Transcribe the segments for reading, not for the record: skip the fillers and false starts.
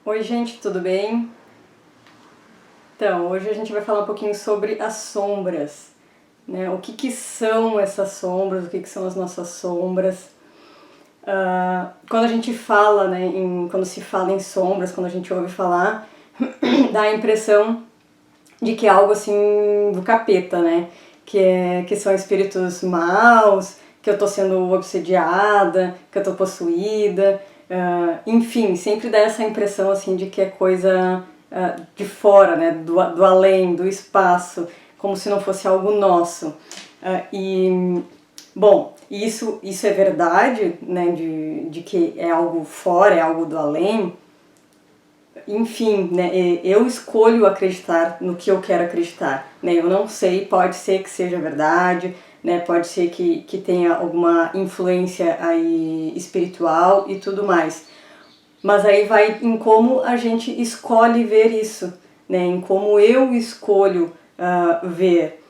Oi gente, tudo bem? Então, hoje a gente vai falar um pouquinho sobre as sombras, né? O que são essas sombras, o que são as nossas sombras. Quando a gente fala, né, quando se fala em sombras, quando a gente ouve falar, dá a impressão de que é algo assim do capeta, né? Que são espíritos maus, que eu tô sendo obsediada, que eu tô possuída, enfim, sempre dá essa impressão assim de que é coisa de fora, né? Do além, do espaço, como se não fosse algo nosso. Bom, isso é verdade, né? De que é algo fora, é algo do além. Enfim, né, eu escolho acreditar no que eu quero acreditar, né, eu não sei, pode ser que seja verdade, né, pode ser que tenha alguma influência aí espiritual e tudo mais, mas aí vai em como a gente escolhe ver isso, né, em como eu escolho ver.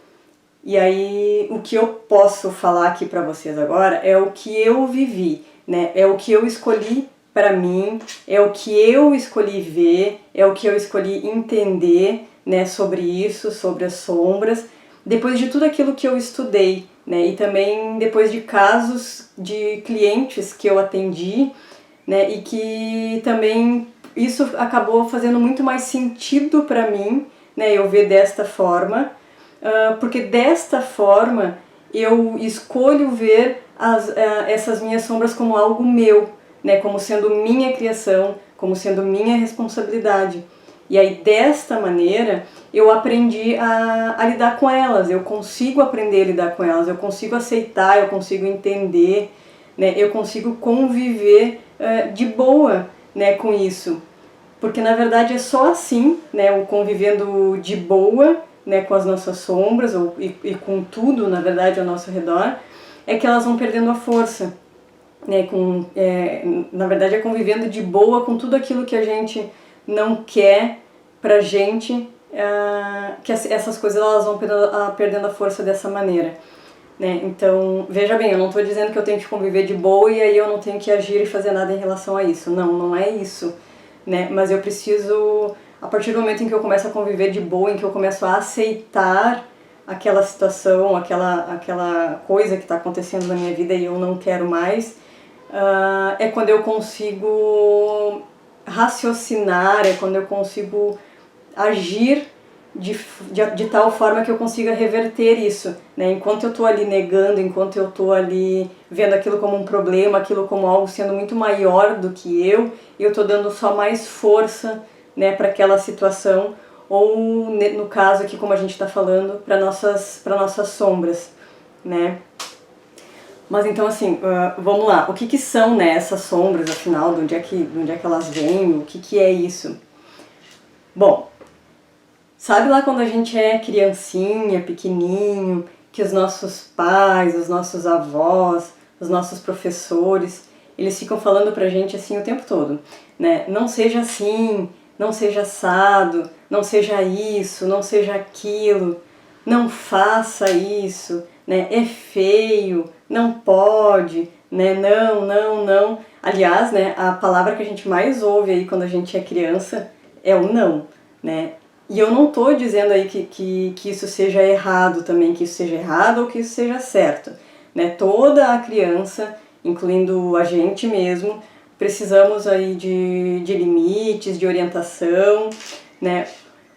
E aí o que eu posso falar aqui para vocês agora é o que eu vivi, né? É o que eu escolhi para mim, é o que eu escolhi ver, é o que eu escolhi entender, né, sobre isso, sobre as sombras, depois de tudo aquilo que eu estudei, né? E também depois de casos de clientes que eu atendi, né, e que também isso acabou fazendo muito mais sentido para mim, né, eu ver desta forma, porque desta forma eu escolho ver essas minhas sombras como algo meu, né, como sendo minha criação, como sendo minha responsabilidade. E aí desta maneira eu aprendi a lidar com elas, eu consigo aprender a lidar com elas, eu consigo aceitar, eu consigo entender, né, eu consigo conviver de boa, né, com isso. Porque na verdade é só assim, né, o convivendo de boa, né, com as nossas sombras e com tudo, na verdade, ao nosso redor, é que elas vão perdendo a força. Né, na verdade é convivendo de boa com tudo aquilo que a gente não quer pra gente, que essas coisas elas vão perdendo a força dessa maneira. Né? Então, veja bem, eu não estou dizendo que eu tenho que conviver de boa e aí eu não tenho que agir e fazer nada em relação a isso. Não, não é isso. Né? Mas eu preciso, a partir do momento em que eu começo a conviver de boa, em que eu começo a aceitar aquela situação, aquela coisa que está acontecendo na minha vida e eu não quero mais, é quando eu consigo raciocinar, é quando eu consigo agir de tal forma que eu consiga reverter isso, né? Enquanto eu estou ali negando, enquanto eu estou ali vendo aquilo como um problema, aquilo como algo sendo muito maior do que eu estou dando só mais força, né, para aquela situação, ou no caso aqui, como a gente está falando, para nossas sombras, né? Mas então assim, vamos lá, o que são, né, essas sombras, afinal, de onde é que elas vêm, o que é isso? Bom, sabe lá quando a gente é criancinha, pequenininho, que os nossos pais, os nossos avós, os nossos professores, eles ficam falando pra gente assim o tempo todo, né? Não seja assim, não seja assado, não seja isso, não seja aquilo, não faça isso, né? É feio, não pode, né? Não, não, não. Aliás, né, a palavra que a gente mais ouve aí quando a gente é criança é o não, né? E eu não estou dizendo aí que isso seja errado também, que isso seja errado ou que isso seja certo. Né? Toda a criança, incluindo a gente mesmo, precisamos aí de limites, de orientação. Né?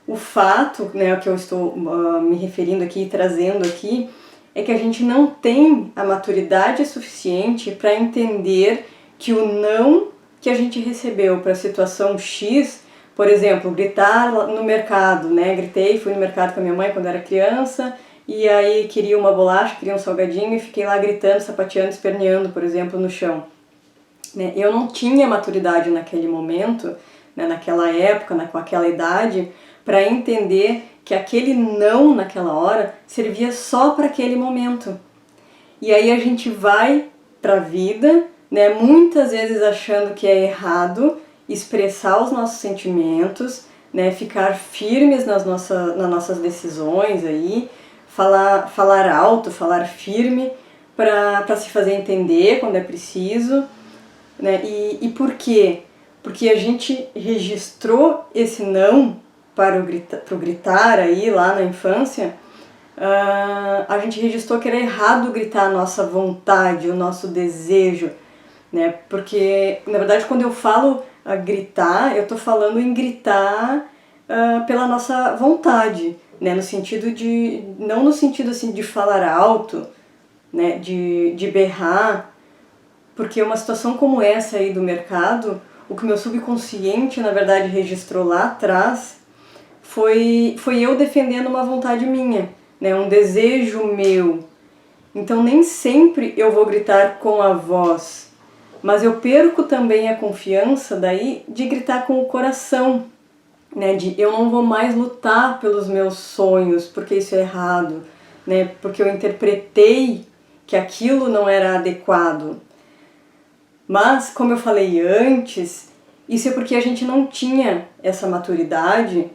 O fato, né, que eu estou me referindo aqui e trazendo aqui, é que a gente não tem a maturidade suficiente para entender que o não que a gente recebeu para a situação X, por exemplo, gritar no mercado, né? Gritei, fui no mercado com a minha mãe quando era criança e aí queria uma bolacha, queria um salgadinho e fiquei lá gritando, sapateando, esperneando, por exemplo, no chão. Né? Eu não tinha maturidade naquele momento, né, naquela época, com aquela idade, para entender que aquele não naquela hora servia só para aquele momento. E aí a gente vai para a vida, né, muitas vezes achando que é errado expressar os nossos sentimentos, né, ficar firmes nas nossas decisões aí, falar alto, falar firme para se fazer entender quando é preciso. Né? E por quê? porque a gente registrou esse não para o gritar aí lá na infância, a gente registrou que era errado gritar a nossa vontade, o nosso desejo, né? Porque, na verdade, quando eu falo gritar, eu estou falando em gritar pela nossa vontade, né? No sentido de, não no sentido assim de falar alto, né? De berrar, porque uma situação como essa aí do mercado, o que o meu subconsciente, na verdade, registrou lá atrás, foi eu defendendo uma vontade minha, né? Um desejo meu. Então nem sempre eu vou gritar com a voz, mas eu perco também a confiança daí de gritar com o coração, né? De eu não vou mais lutar pelos meus sonhos, porque isso é errado, né? Porque eu interpretei que aquilo não era adequado. Mas, como eu falei antes, isso é porque a gente não tinha essa maturidade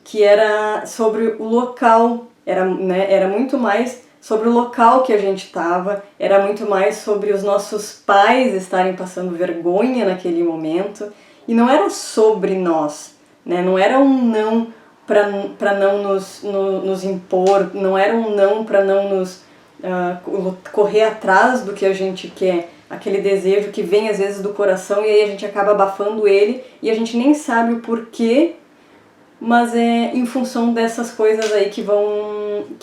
que era sobre o local, era muito mais sobre o local que a gente estava, era muito mais sobre os nossos pais estarem passando vergonha naquele momento, e não era sobre nós, né? Não era um não para não nos impor, não era um não para não nos correr atrás do que a gente quer, aquele desejo que vem às vezes do coração e aí a gente acaba abafando ele e a gente nem sabe o porquê, mas é em função dessas coisas aí que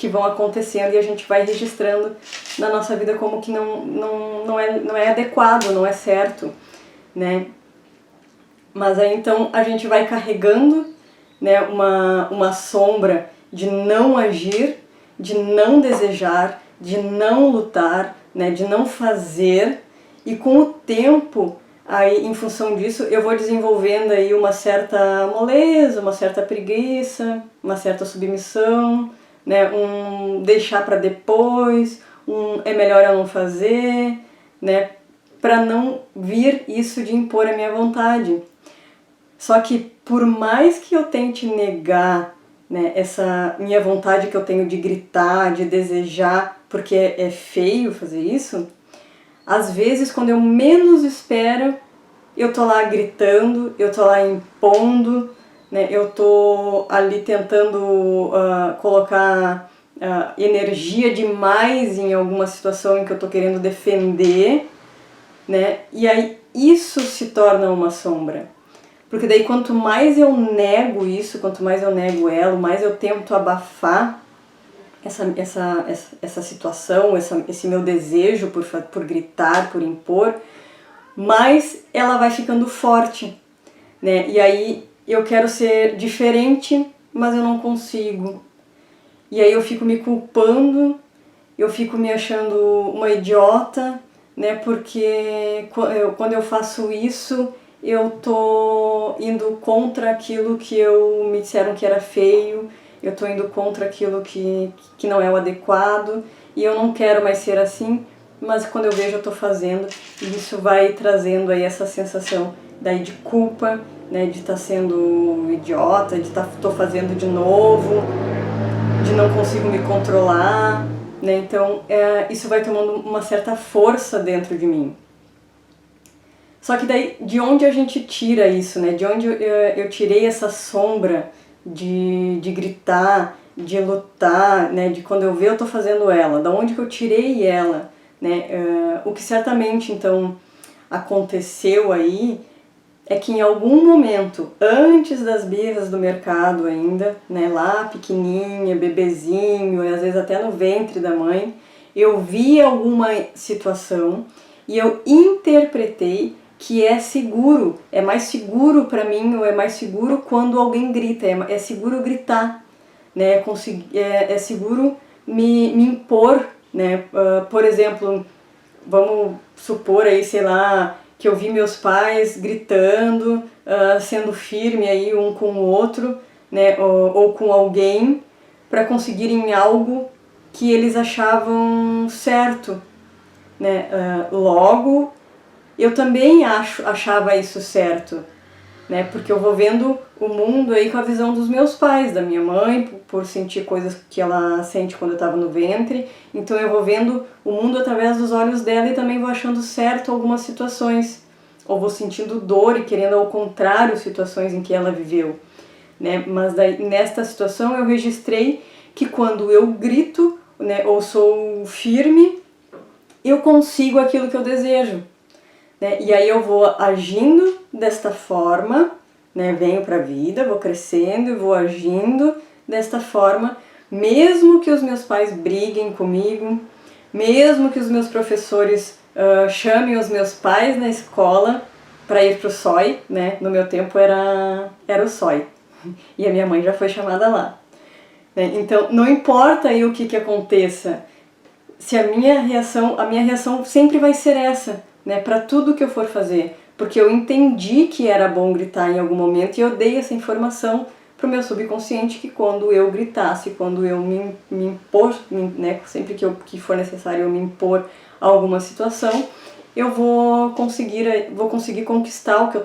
vão acontecendo e a gente vai registrando na nossa vida como que não é adequado, não é certo, né? Mas aí então a gente vai carregando, né, uma sombra de não agir, de não desejar, de não lutar, né, de não fazer, e com o tempo, aí em função disso, eu vou desenvolvendo aí uma certa moleza, uma certa preguiça, uma certa submissão, né, um deixar para depois, um é melhor eu não fazer, né, para não vir isso de impor a minha vontade. Só que por mais que eu tente negar, né, essa minha vontade que eu tenho de gritar, de desejar, porque é feio fazer isso, às vezes quando eu menos espero, eu tô lá gritando, eu tô lá impondo, né, eu tô ali tentando colocar energia demais em alguma situação em que eu tô querendo defender, né, e aí isso se torna uma sombra. Porque daí quanto mais eu nego isso, quanto mais eu nego ela, mais eu tento abafar essa situação, esse meu desejo por gritar, por impor, mais ela vai ficando forte, né? E aí eu quero ser diferente, mas eu não consigo. E aí eu fico me culpando, eu fico me achando uma idiota, né? Porque quando eu faço isso, eu tô indo contra aquilo que me disseram que era feio, eu tô indo contra aquilo que não é o adequado, e eu não quero mais ser assim, mas quando eu vejo eu tô fazendo, e isso vai trazendo aí essa sensação daí de culpa, né, de estar sendo idiota, de tô fazendo de novo, de não consigo me controlar, né? Então isso vai tomando uma certa força dentro de mim. Só que daí, de onde a gente tira isso, né? De onde eu tirei essa sombra de gritar, de lutar, né? De quando eu ver eu tô fazendo ela, da onde que eu tirei ela, né? O que certamente, então, aconteceu aí é que em algum momento, antes das birras do mercado ainda, né? Lá pequenininha, bebezinho, e às vezes até no ventre da mãe, eu vi alguma situação e eu interpretei que é seguro, é mais seguro para mim, ou é mais seguro quando alguém grita, é seguro gritar, né? É seguro me impor, né? Por exemplo, vamos supor aí, sei lá, que eu vi meus pais gritando, sendo firme aí um com o outro, né? Ou com alguém, para conseguirem algo que eles achavam certo, né? Logo, eu também achava isso certo, né? Porque eu vou vendo o mundo aí com a visão dos meus pais, da minha mãe, por sentir coisas que ela sente quando eu estava no ventre. Então eu vou vendo o mundo através dos olhos dela e também vou achando certo algumas situações. ou vou sentindo dor e querendo ao contrário situações em que ela viveu, né? Mas daí, nesta situação eu registrei que quando eu grito, né, ou sou firme, eu consigo aquilo que eu desejo, né? E aí eu vou agindo desta forma, né? Venho para a vida, vou crescendo e vou agindo desta forma, mesmo que os meus pais briguem comigo, mesmo que os meus professores chamem os meus pais na escola para ir pro SOI, né? No meu tempo era o SOI, e a minha mãe já foi chamada lá, né? Então não importa aí o que aconteça, se a minha reação sempre vai ser essa, né, para tudo que eu for fazer, porque eu entendi que era bom gritar em algum momento e eu dei essa informação pro meu subconsciente que quando eu gritasse, quando eu me impor, né, sempre que for necessário eu me impor a alguma situação, eu vou conseguir conquistar o que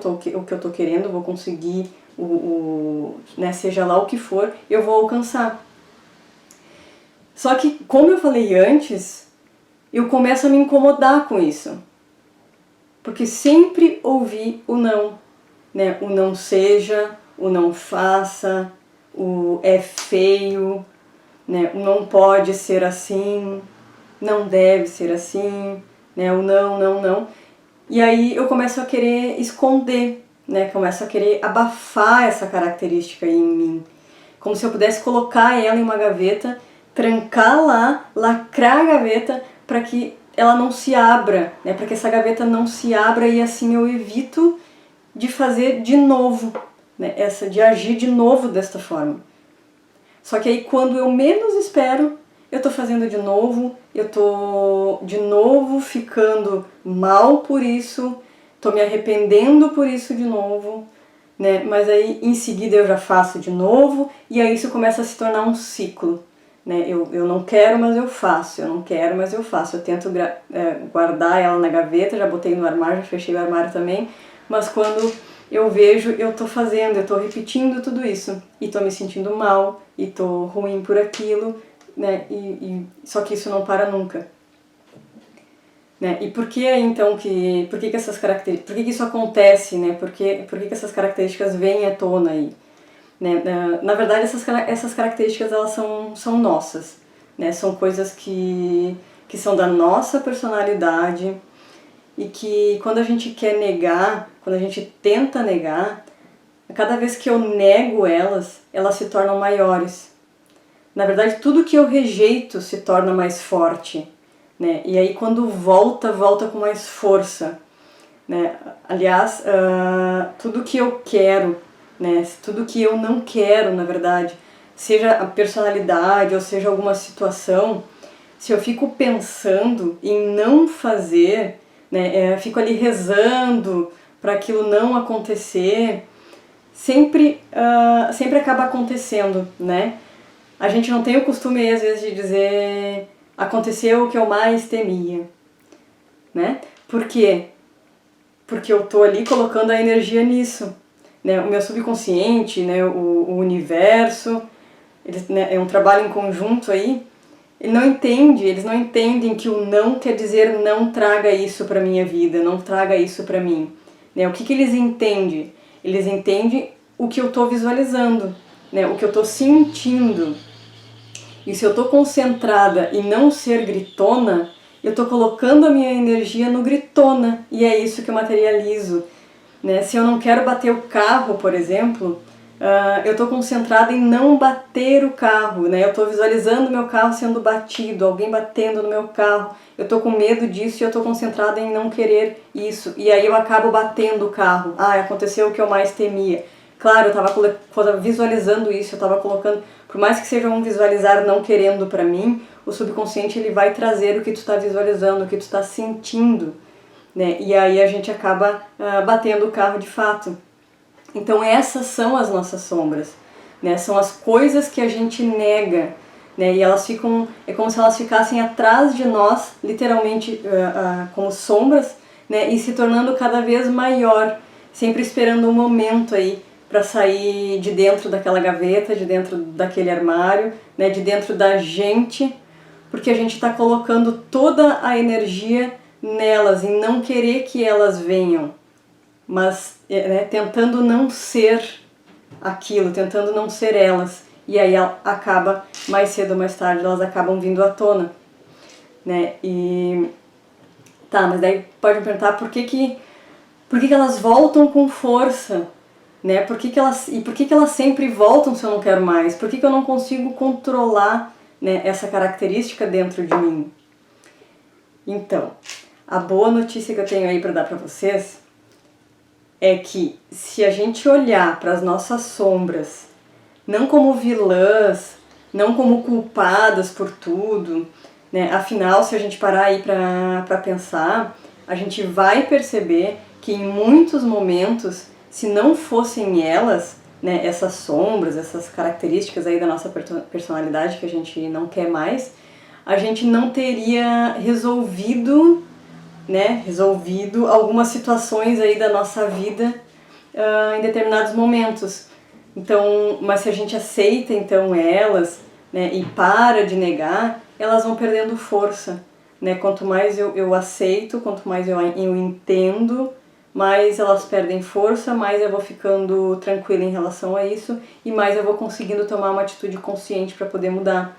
eu tô querendo, vou conseguir né, seja lá o que for, eu vou alcançar. Só que, como eu falei antes, eu começo a me incomodar com isso. Porque sempre ouvi o não, né? O não seja, o não faça, o é feio, né? O não pode ser assim, não deve ser assim, né? O não, não, não. E aí eu começo a querer esconder, né? Começo a querer abafar essa característica aí em mim. Como se eu pudesse colocar ela em uma gaveta, trancar lá, lacrar a gaveta para que ela não se abra, né? Para que essa gaveta não se abra e assim eu evito de fazer de novo, né? De agir de novo desta forma. Só que aí quando eu menos espero, eu tô fazendo de novo, eu tô de novo ficando mal por isso, tô me arrependendo por isso de novo, né? Mas aí em seguida eu já faço de novo e aí isso começa a se tornar um ciclo, né? Eu não quero, mas eu faço, eu não quero, mas eu faço. Eu tento guardar ela na gaveta, já botei no armário, já fechei o armário também, mas quando eu vejo, eu tô fazendo, eu tô repetindo tudo isso e tô me sentindo mal e tô ruim por aquilo, né? Só que isso não para nunca. Né? E por que então por que essas características, por que isso acontece, né? Por que essas características vêm à tona aí? Né? Na verdade, essas características elas são nossas, né? São coisas que são da nossa personalidade e que quando a gente quer negar, quando a gente tenta negar, cada vez que eu nego elas se tornam maiores. Na verdade, tudo que eu rejeito se torna mais forte, né? E aí quando volta com mais força, né? Aliás, tudo que eu quero, né? Tudo que eu não quero, na verdade, seja a personalidade ou seja alguma situação, se eu fico pensando em não fazer, né? Fico ali rezando para aquilo não acontecer, sempre acaba acontecendo, né? A gente não tem o costume, às vezes, de dizer aconteceu o que eu mais temia, né? Por quê? Porque eu tô ali colocando a energia nisso, né? O meu subconsciente, né? O universo, né? É um trabalho em conjunto aí. Eles não entendem que o não quer dizer não traga isso para minha vida, não traga isso para mim, né? O que eles entendem? Eles entendem o que eu tô visualizando, né? O que eu tô sentindo. E se eu tô concentrada em não ser gritona, eu tô colocando a minha energia no gritona, e é isso que eu materializo, né? Se eu não quero bater o carro, por exemplo, eu tô concentrada em não bater o carro, né? Eu tô visualizando meu carro sendo batido, alguém batendo no meu carro, eu tô com medo disso e eu tô concentrada em não querer isso, e aí eu acabo batendo o carro. Aconteceu o que eu mais temia. Claro, eu tava visualizando isso, eu tava colocando, por mais que seja um visualizar não querendo pra mim, o subconsciente ele vai trazer o que tu tá visualizando, o que tu tá sentindo, né? E aí a gente acaba batendo o carro de fato. Então essas são as nossas sombras, né? São as coisas que a gente nega, né? E elas ficam, é como se elas ficassem atrás de nós, literalmente como sombras, né? E se tornando cada vez maior, sempre esperando um momento aí para sair de dentro daquela gaveta, de dentro daquele armário, né, de dentro da gente, porque a gente está colocando toda a energia nelas, em não querer que elas venham, mas né, tentando não ser aquilo, tentando não ser elas. E aí ela acaba, mais cedo ou mais tarde, elas acabam vindo à tona, né? E tá, mas daí pode me perguntar por que elas voltam com força, né? Por que elas sempre voltam se eu não quero mais? Por que eu não consigo controlar, né, essa característica dentro de mim? Então, a boa notícia que eu tenho aí para dar para vocês é que se a gente olhar para as nossas sombras não como vilãs, não como culpadas por tudo, né? Afinal, se a gente parar aí para pensar, a gente vai perceber que em muitos momentos, se não fossem elas, né, essas sombras, essas características aí da nossa personalidade que a gente não quer mais, a gente não teria resolvido, né, resolvido algumas situações aí da nossa vida em determinados momentos. Então, mas se a gente aceita então elas, né, e para de negar, elas vão perdendo força, né? Quanto mais eu aceito, quanto mais eu entendo, mais elas perdem força, mais eu vou ficando tranquila em relação a isso e mais eu vou conseguindo tomar uma atitude consciente para poder mudar,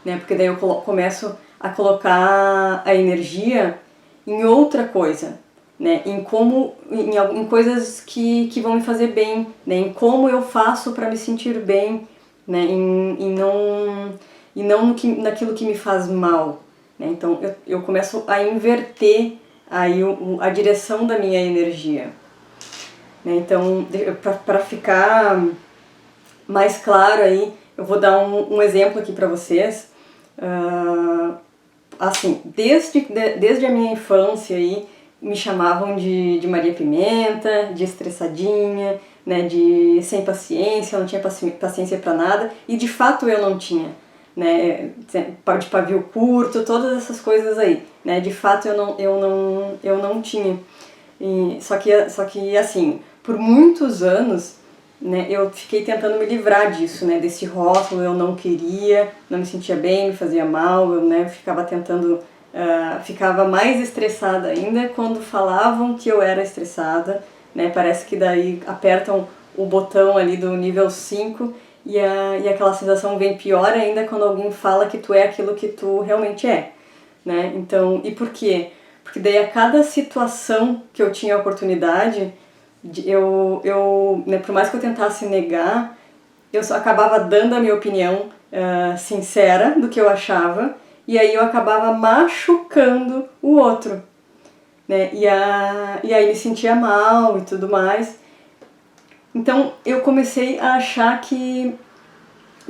né? Porque daí eu começo a colocar a energia em outra coisa, né? Em coisas que vão me fazer bem, né? Em como eu faço para me sentir bem, né? E não naquilo que me faz mal, né? Então eu começo a inverter aí a direção da minha energia, né? Então, para ficar mais claro aí, eu vou dar um exemplo aqui para vocês. Assim, desde a minha infância aí, me chamavam de Maria Pimenta, de estressadinha, né, de sem paciência, eu não tinha paciência para nada, e de fato eu não tinha, né, de pavio curto, todas essas coisas aí, né, de fato eu não tinha. Só que assim, por muitos anos, né, eu fiquei tentando me livrar disso, né, desse rótulo, eu não queria, não me sentia bem, me fazia mal, eu, né, ficava tentando, ficava mais estressada ainda quando falavam que eu era estressada, né, parece que daí apertam o botão ali do nível 5 e aquela sensação vem pior ainda quando alguém fala que tu é aquilo que tu realmente é, né, então, e por quê? Porque daí a cada situação que eu tinha a oportunidade, né, por mais que eu tentasse negar, eu só acabava dando a minha opinião sincera do que eu achava, e aí eu acabava machucando o outro, né? E aí me sentia mal e tudo mais. Então eu comecei a achar que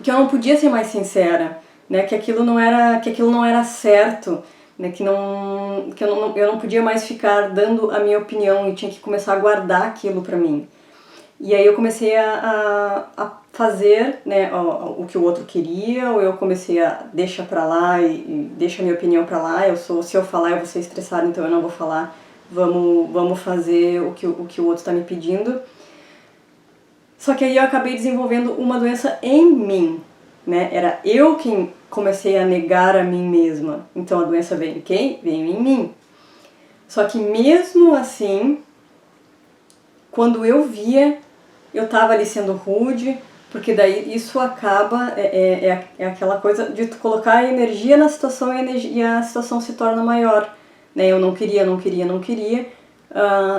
eu não podia ser mais sincera, né? Que aquilo não era certo, né? Que eu não podia mais ficar dando a minha opinião e tinha que começar a guardar aquilo pra mim. E aí eu comecei a fazer, né, o que o outro queria, ou eu comecei a deixa pra lá e deixa a minha opinião pra lá, se eu falar eu vou ser estressada, então eu não vou falar, vamos fazer o que o outro tá me pedindo. Só que aí eu acabei desenvolvendo uma doença em mim, né? Era eu quem comecei a negar a mim mesma. Então a doença veio em quem? Veio em mim. Só que mesmo assim, quando eu via, eu tava ali sendo rude, porque daí isso acaba, é aquela coisa de tu colocar a energia na situação e a situação se torna maior, né? Eu não queria,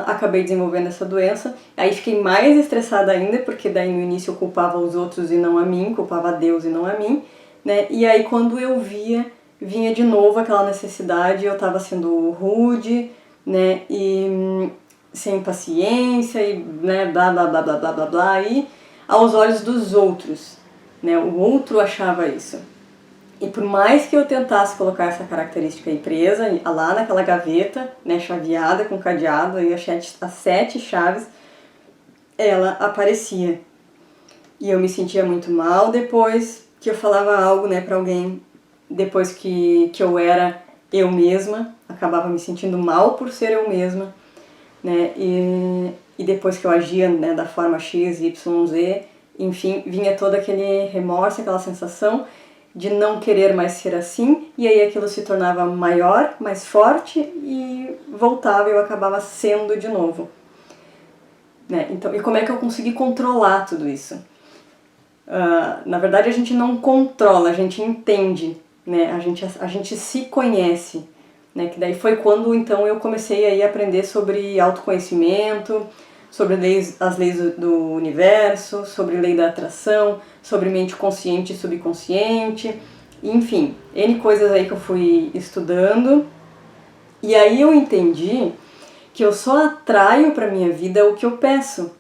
acabei desenvolvendo essa doença, aí fiquei mais estressada ainda, porque daí no início eu culpava os outros e não a mim, culpava a Deus e não a mim, né? E aí quando eu vinha de novo aquela necessidade, eu tava sendo rude, né? E sem paciência e, né, blá blá blá blá blá blá blá, e aos olhos dos outros, né? O outro achava isso. E por mais que eu tentasse colocar essa característica aí presa, lá naquela gaveta, né, chaveada com cadeado, aí as 7 chaves, ela aparecia. E eu me sentia muito mal depois que eu falava algo, né, pra alguém, depois que eu era eu mesma, acabava me sentindo mal por ser eu mesma, né, e depois que eu agia, né, da forma X, Y, Z, enfim, vinha todo aquele remorso, aquela sensação de não querer mais ser assim, e aí aquilo se tornava maior, mais forte, e voltava e eu acabava sendo de novo, né? Então, e como é que eu consegui controlar tudo isso? Na verdade, a gente não controla, a gente entende, né? A gente se conhece, né? Que daí foi quando, então, eu comecei aí a aprender sobre autoconhecimento, sobre as leis do universo, sobre lei da atração, sobre mente consciente e subconsciente, enfim, N coisas aí que eu fui estudando. E aí eu entendi que eu só atraio para minha vida o que eu peço,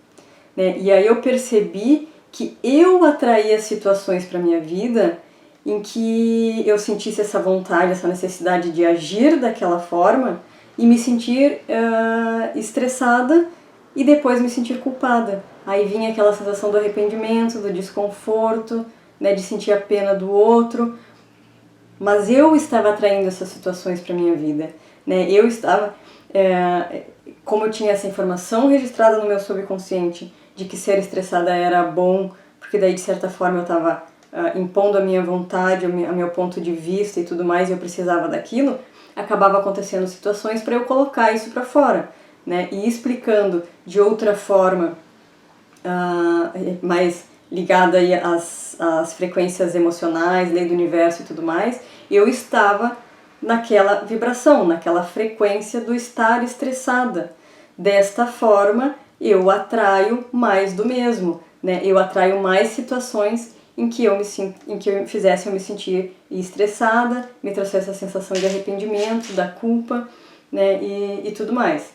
né? E aí eu percebi que eu atraía situações para minha vida em que eu sentisse essa vontade, essa necessidade de agir daquela forma e me sentir estressada e depois me sentir culpada. Aí vinha aquela sensação do arrependimento, do desconforto, né, de sentir a pena do outro, mas eu estava atraindo essas situações para minha vida, né? Eu estava, como eu tinha essa informação registrada no meu subconsciente de que ser estressada era bom, porque daí de certa forma eu estava impondo a minha vontade, a meu ponto de vista e tudo mais, e eu precisava daquilo, acabava acontecendo situações para eu colocar isso para fora, né? E explicando de outra forma, mais ligada aí às frequências emocionais, lei do universo e tudo mais, eu estava naquela vibração, naquela frequência do estar estressada. Desta forma, eu atraio mais do mesmo, né? Eu atraio mais situações em que eu fizesse eu me sentir estressada, me trouxesse essa sensação de arrependimento, da culpa, né? E tudo mais,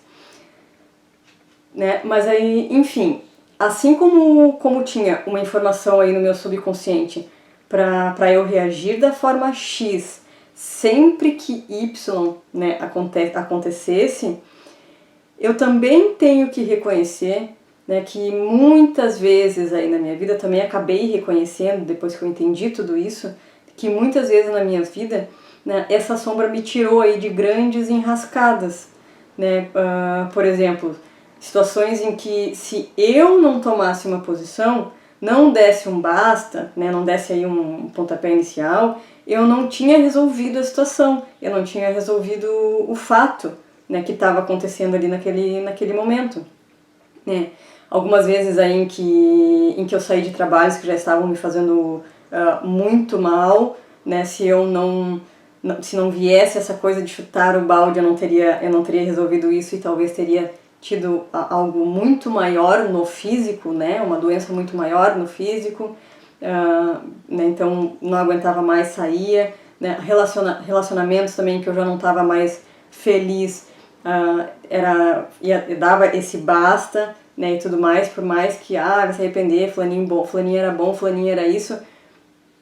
né? Mas aí, enfim, assim como tinha uma informação aí no meu subconsciente para eu reagir da forma X sempre que Y, né, acontecesse, eu também tenho que reconhecer, né, que muitas vezes aí na minha vida, eu também acabei reconhecendo, depois que eu entendi tudo isso, que muitas vezes na minha vida, né, essa sombra me tirou aí de grandes enrascadas, né? Por exemplo, situações em que se eu não tomasse uma posição, não desse um basta, né, não desse aí um pontapé inicial, eu não tinha resolvido a situação, eu não tinha resolvido o fato, né, que estava acontecendo ali naquele momento, né. Algumas vezes aí em que eu saí de trabalhos que já estavam me fazendo muito mal, né, se não viesse essa coisa de chutar o balde, eu não teria resolvido isso e talvez teria tido algo muito maior no físico, né, uma doença muito maior no físico, né, então não aguentava mais, saía, né, relacionamentos também que eu já não estava mais feliz, dava esse basta, né, e tudo mais, por mais que, vai se arrepender, fulaninho era bom, fulaninho era isso,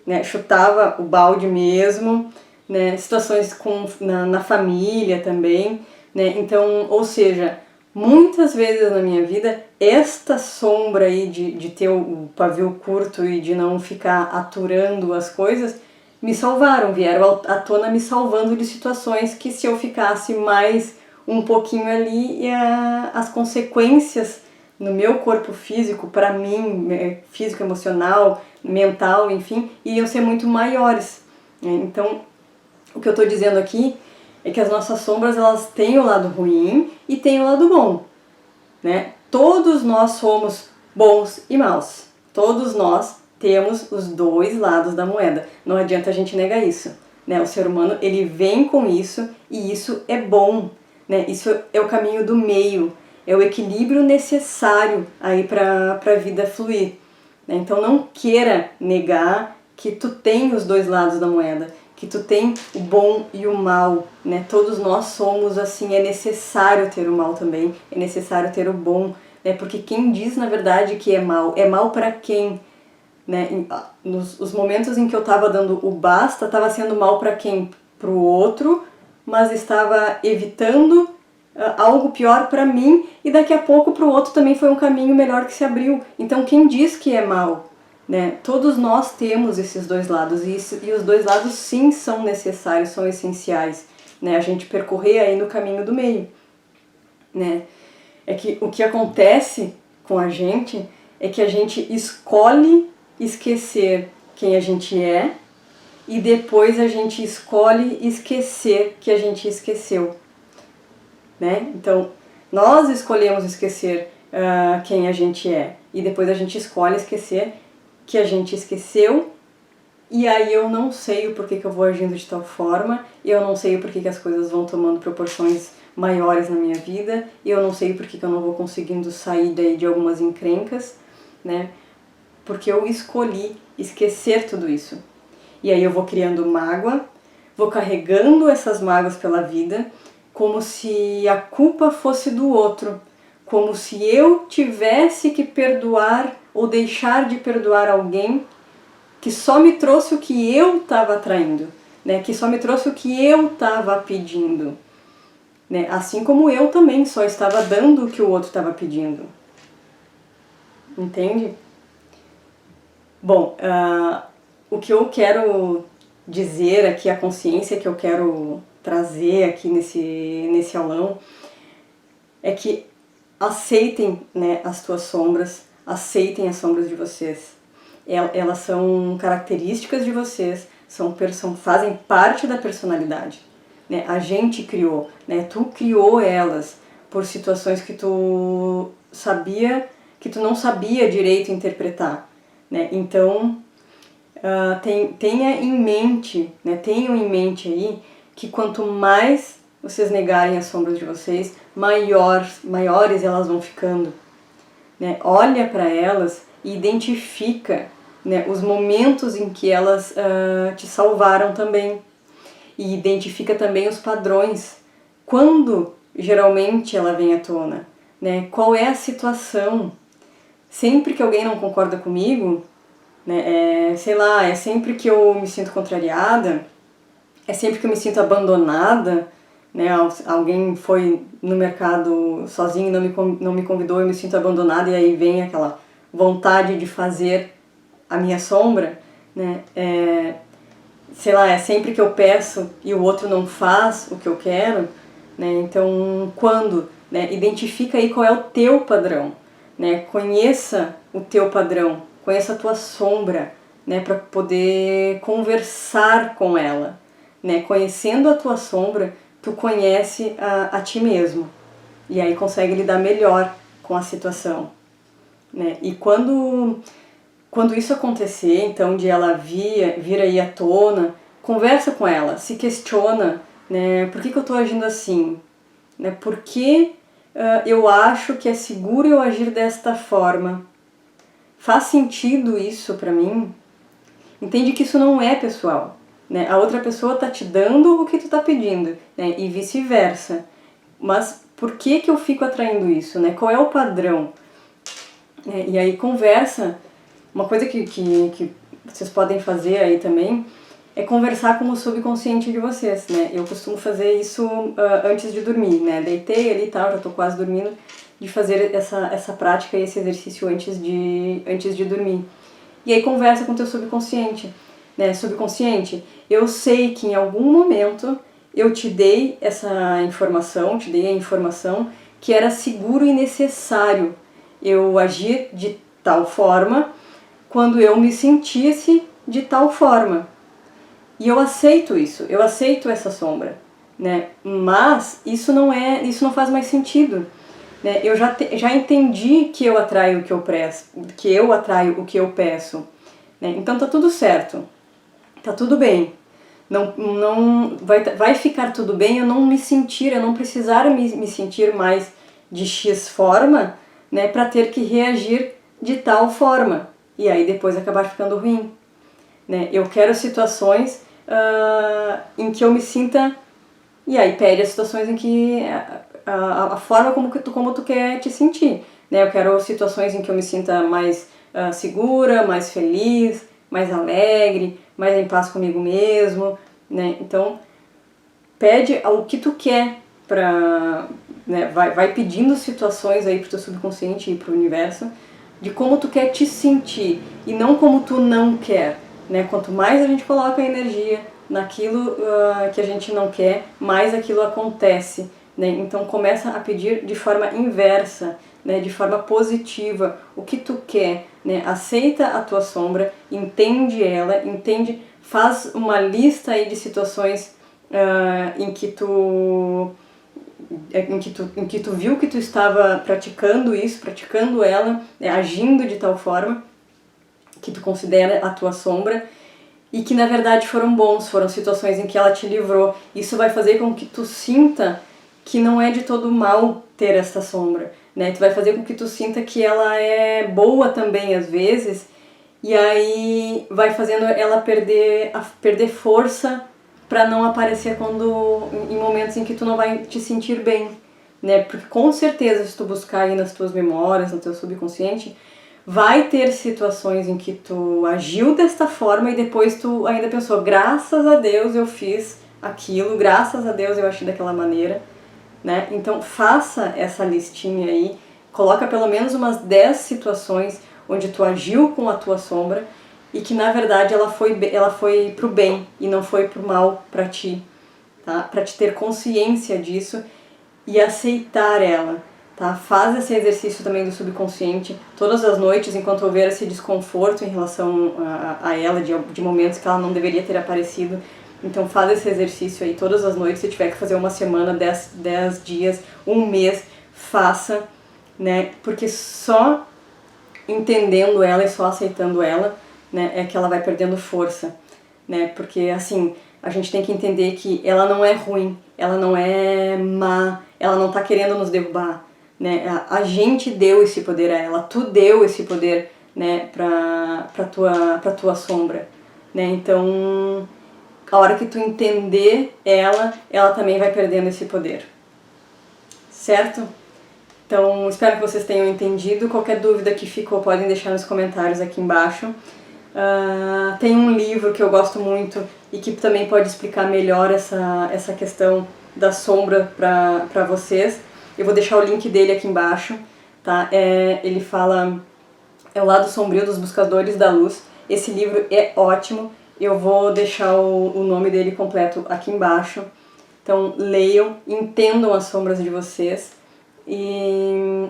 né, chutava o balde mesmo, né, situações na família também, né, então, ou seja, muitas vezes na minha vida, esta sombra aí de ter o pavio curto e de não ficar aturando as coisas, me salvaram, vieram à tona me salvando de situações que se eu ficasse mais um pouquinho ali, as consequências no meu corpo físico, para mim, físico, emocional, mental, enfim, iriam ser muito maiores. Então, o que eu estou dizendo aqui é que as nossas sombras, elas têm o lado ruim e têm o lado bom, né? Todos nós somos bons e maus. Todos nós temos os dois lados da moeda. Não adianta a gente negar isso, né? O ser humano, ele vem com isso e isso é bom, né? Isso é o caminho do meio, é o equilíbrio necessário aí para a vida fluir, né? Então não queira negar que tu tem os dois lados da moeda, que tu tem o bom e o mal, né? Todos nós somos assim, é necessário ter o mal também, é necessário ter o bom, né? Porque quem diz na verdade que é mal para quem, né? Nos momentos em que eu estava dando o basta, estava sendo mal para quem? Para o outro, mas estava evitando algo pior para mim e daqui a pouco para o outro também foi um caminho melhor que se abriu. Então quem diz que é mal? Né? Todos nós temos esses dois lados e os dois lados sim são necessários, são essenciais, né? A gente percorrer aí no caminho do meio, né? É que o que acontece com a gente é que a gente escolhe esquecer quem a gente é e depois a gente escolhe esquecer que a gente esqueceu, né? Então nós escolhemos esquecer quem a gente é. E depois a gente escolhe esquecer que a gente esqueceu, e aí eu não sei o porquê que eu vou agindo de tal forma, eu não sei o porquê que as coisas vão tomando proporções maiores na minha vida, e eu não sei o porquê que eu não vou conseguindo sair daí de algumas encrencas, né? Porque eu escolhi esquecer tudo isso. E aí eu vou criando mágoa, vou carregando essas mágoas pela vida, como se a culpa fosse do outro, como se eu tivesse que perdoar ou deixar de perdoar alguém que só me trouxe o que eu estava atraindo, né? Que só me trouxe o que eu estava pedindo. Né? Assim como eu também só estava dando o que o outro estava pedindo. Entende? Bom, o que eu quero dizer aqui, a consciência que eu quero trazer aqui nesse aulão, é que aceitem, né, as tuas sombras, aceitem as sombras de vocês. Elas são características de vocês, fazem parte da personalidade. Né? A gente criou, né? Tu criou elas por situações que tu não sabia direito interpretar. Né? Então, tenha em mente, né? Tenham em mente aí que quanto mais vocês negarem as sombras de vocês, maiores elas vão ficando. Né? Olha para elas e identifica, né, os momentos em que elas te salvaram também. E identifica também os padrões. Quando geralmente ela vem à tona? Né? Qual é a situação? Sempre que alguém não concorda comigo, né, sei lá, é sempre que eu me sinto contrariada, é sempre que eu me sinto abandonada, né, alguém foi no mercado sozinho e não me convidou, eu me sinto abandonada, e aí vem aquela vontade de fazer a minha sombra, né, sei lá, é sempre que eu peço e o outro não faz o que eu quero, né, então né, identifica aí qual é o teu padrão, né, conheça o teu padrão, conheça a tua sombra, né, para poder conversar com ela, né, conhecendo a tua sombra, tu conhece a ti mesmo, e aí consegue lidar melhor com a situação, né, e quando isso acontecer, então, de ela vir aí à tona, conversa com ela, se questiona, né, por que eu estou agindo assim? Né, por que eu acho que é seguro eu agir desta forma? Faz sentido isso para mim? Entende que isso não é pessoal. Né? A outra pessoa está te dando o que tu está pedindo, né? E vice-versa. Mas por que eu fico atraindo isso? Né? Qual é o padrão? E aí conversa. Uma coisa que vocês podem fazer aí também é conversar com o subconsciente de vocês, né? Eu costumo fazer isso antes de dormir, né? Deitei ali e tal, já tô quase dormindo, de fazer essa prática e esse exercício antes de dormir. E aí conversa com o teu subconsciente, né? Subconsciente, eu sei que em algum momento eu te dei essa informação, te dei a informação que era seguro e necessário eu agir de tal forma quando eu me sentisse de tal forma. E eu aceito isso, eu aceito essa sombra, né? Mas isso não faz mais sentido, né? Eu já entendi que eu atraio o que eu peço, né? Então tá tudo certo, tá tudo bem. Não vai ficar tudo bem eu não precisar me sentir mais de X forma, né, para ter que reagir de tal forma. E aí depois acabar ficando ruim. Né? Eu quero situações em que eu me sinta... E aí pede as situações em que... a forma como tu quer te sentir. Né? Eu quero situações em que eu me sinta mais segura, mais feliz, mais alegre, mais em paz comigo mesmo. Né? Então, pede o que tu quer pra... Né? Vai pedindo situações aí pro teu subconsciente e pro universo de como tu quer te sentir e não como tu não quer, né? Quanto mais a gente coloca a energia naquilo que a gente não quer, mais aquilo acontece, né? Então começa a pedir de forma inversa, né? De forma positiva, o que tu quer, né? Aceita a tua sombra, entende ela, faz uma lista aí de situações em que tu em que tu viu que tu estava praticando isso, praticando ela, né, agindo de tal forma que tu considera a tua sombra, e que na verdade foram situações em que ela te livrou. Isso vai fazer com que tu sinta que não é de todo mal ter essa sombra, né? Tu vai fazer com que tu sinta que ela é boa também às vezes, e aí vai fazendo ela perder força para não aparecer em momentos em que tu não vai te sentir bem, né? Porque com certeza se tu buscar aí nas tuas memórias, no teu subconsciente, vai ter situações em que tu agiu desta forma e depois tu ainda pensou, graças a Deus eu fiz aquilo, graças a Deus eu achei daquela maneira, né? Então faça essa listinha aí, coloca pelo menos umas 10 situações onde tu agiu com a tua sombra e que na verdade ela foi pro bem e não foi pro mal pra ti, tá? Pra te ter consciência disso e aceitar ela, tá? Faz esse exercício também do subconsciente todas as noites enquanto houver esse desconforto em relação a ela, de momentos que ela não deveria ter aparecido. Então faz esse exercício aí todas as noites, se tiver que fazer uma semana, 10 dias, um mês, faça, né? Porque só entendendo ela e só aceitando ela, né, é que ela vai perdendo força, né? Porque assim, a gente tem que entender que ela não é ruim, ela não é má, ela não tá querendo nos derrubar, né? A gente deu esse poder a ela, tu deu esse poder, né, pra tua sombra, né? Então, a hora que tu entender ela também vai perdendo esse poder, certo? Então, espero que vocês tenham entendido. Qualquer dúvida que ficou, podem deixar nos comentários aqui embaixo. Tem um livro que eu gosto muito e que também pode explicar melhor essa questão da sombra para vocês. Eu vou deixar o link dele aqui embaixo, tá? Ele fala... É o Lado Sombrio dos Buscadores da Luz. Esse livro é ótimo. Eu vou deixar o nome dele completo aqui embaixo. Então, leiam, entendam as sombras de vocês. E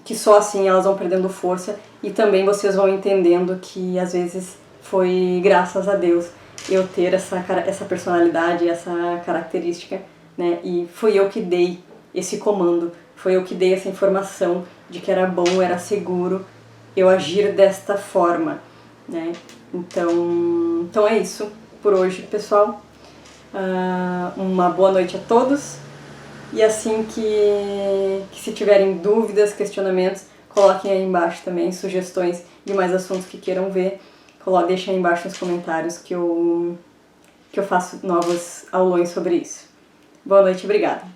que só assim elas vão perdendo força e também vocês vão entendendo que às vezes foi graças a Deus eu ter essa personalidade, essa característica, né? E foi eu que dei esse comando, foi eu que dei essa informação de que era bom, era seguro eu agir desta forma, né? Então é isso por hoje, pessoal. Uma boa noite a todos. E assim que se tiverem dúvidas, questionamentos, coloquem aí embaixo também sugestões de mais assuntos que queiram ver. Deixem aí embaixo nos comentários que eu faço novos aulões sobre isso. Boa noite, obrigada!